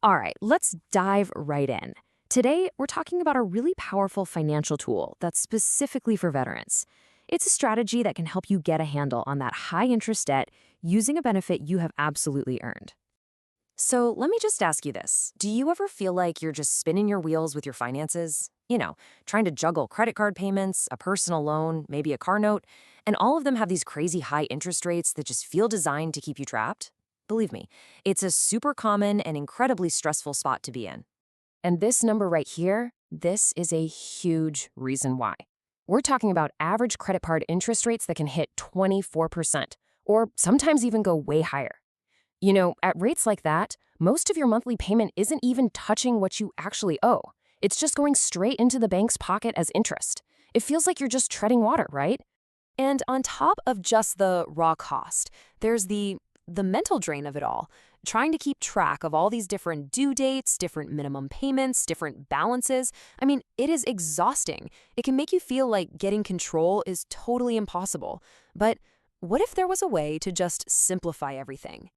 All right, let's dive right in. Today, we're talking about a really powerful financial tool that's specifically for veterans. It's a strategy that can help you get a handle on that high interest debt using a benefit you have absolutely earned. So let me just ask you this. Do you ever feel like you're just spinning your wheels with your finances? Trying to juggle credit card payments, a personal loan, maybe a car note, and all of them have these crazy high interest rates that just feel designed to keep you trapped? Believe me, it's a super common and incredibly stressful spot to be in. And this number right here, this is a huge reason why. We're talking about average credit card interest rates that can hit 24%, or sometimes even go way higher. At rates like that, most of your monthly payment isn't even touching what you actually owe. It's just going straight into the bank's pocket as interest. It feels like you're just treading water, right? And on top of just the raw cost, there's the mental drain of it all. Trying to keep track of all these different due dates, different minimum payments, different balances. I mean, it is exhausting. It can make you feel like getting control is totally impossible. But what if there was a way to just simplify everything?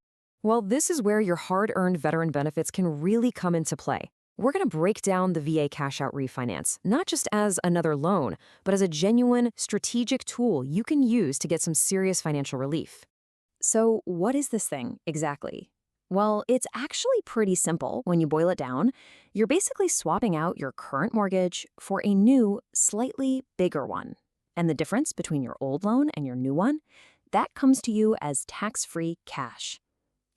Well, this is where your hard-earned veteran benefits can really come into play. We're going to break down the VA Cash-Out Refinance, not just as another loan, but as a genuine, strategic tool you can use to get some serious financial relief. So, what is this thing exactly? Well, it's actually pretty simple when you boil it down. You're basically swapping out your current mortgage for a new, slightly bigger one. And the difference between your old loan and your new one, that comes to you as tax-free cash.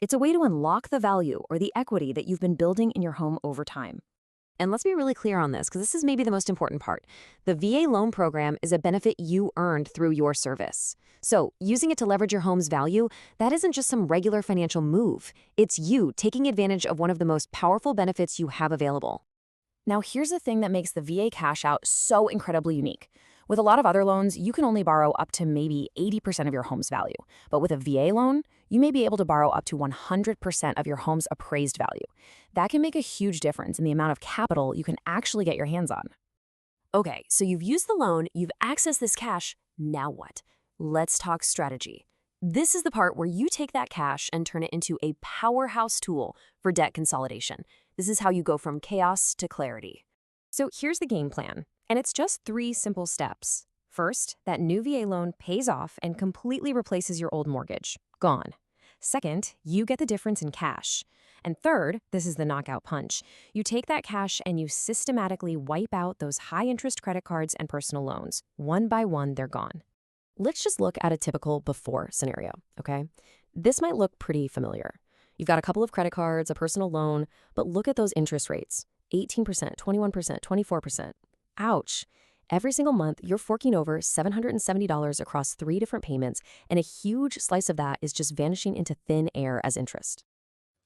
It's a way to unlock the value or the equity that you've been building in your home over time. And let's be really clear on this, because this is maybe the most important part. The VA loan program is a benefit you earned through your service. So, using it to leverage your home's value, that isn't just some regular financial move. It's you taking advantage of one of the most powerful benefits you have available. Now, here's the thing that makes the VA Cash Out so incredibly unique. With a lot of other loans, you can only borrow up to maybe 80% of your home's value. But with a VA loan, you may be able to borrow up to 100% of your home's appraised value. That can make a huge difference in the amount of capital you can actually get your hands on. Okay, so you've used the loan, you've accessed this cash, now what? Let's talk strategy. This is the part where you take that cash and turn it into a powerhouse tool for debt consolidation. This is how you go from chaos to clarity. So here's the game plan, and it's just 3 simple steps. First, that new VA loan pays off and completely replaces your old mortgage. Gone. Second, you get the difference in cash. And third, this is the knockout punch. You take that cash and you systematically wipe out those high-interest credit cards and personal loans. One by one, they're gone. Let's just look at a typical before scenario, okay? This might look pretty familiar. You've got a couple of credit cards, a personal loan, but look at those interest rates. 18%, 21%, 24%. Ouch. Every single month, you're forking over $770 across 3 different payments, and a huge slice of that is just vanishing into thin air as interest.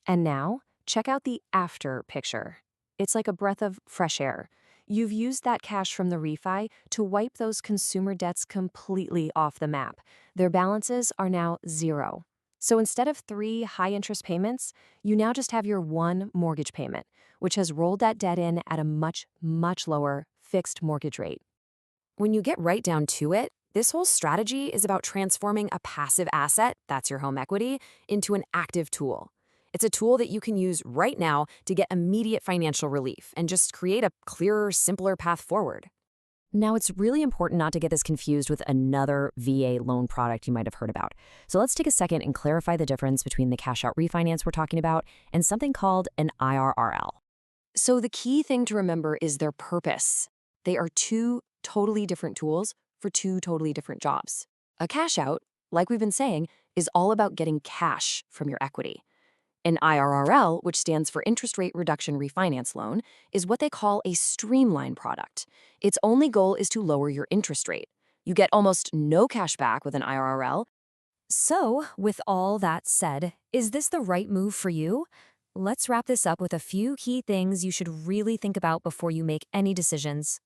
And now, check out the after picture. It's like a breath of fresh air. You've used that cash from the refi to wipe those consumer debts completely off the map. Their balances are now 0. So instead of 3 high-interest payments, you now just have your 1 mortgage payment, which has rolled that debt in at a much, much lower fixed mortgage rate. When you get right down to it, this whole strategy is about transforming a passive asset, that's your home equity, into an active tool. It's a tool that you can use right now to get immediate financial relief and just create a clearer, simpler path forward. Now, it's really important not to get this confused with another VA loan product you might have heard about. So let's take a second and clarify the difference between the cash-out refinance we're talking about and something called an IRRL. So the key thing to remember is their purpose. They are 2 totally different tools for 2 totally different jobs. A cash-out, like we've been saying, is all about getting cash from your equity. An IRRL, which stands for Interest Rate Reduction Refinance Loan, is what they call a Streamline product. Its only goal is to lower your interest rate. You get almost no cash back with an IRRL. So, with all that said, is this the right move for you? Let's wrap this up with a few key things you should really think about before you make any decisions.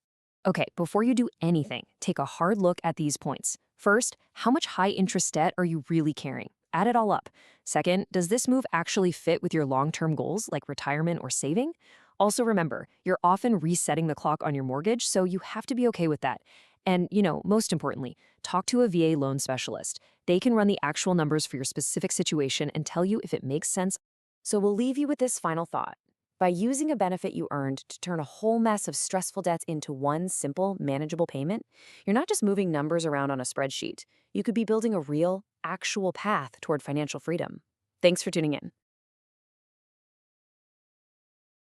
Okay, before you do anything, take a hard look at these points. First, how much high-interest debt are you really carrying? Add it all up. Second, does this move actually fit with your long-term goals like retirement or saving? Also remember, you're often resetting the clock on your mortgage, so you have to be okay with that. And, most importantly, talk to a VA loan specialist. They can run the actual numbers for your specific situation and tell you if it makes sense. So we'll leave you with this final thought. By using a benefit you earned to turn a whole mess of stressful debts into one simple, manageable payment, you're not just moving numbers around on a spreadsheet. You could be building a real, actual path toward financial freedom. Thanks for tuning in.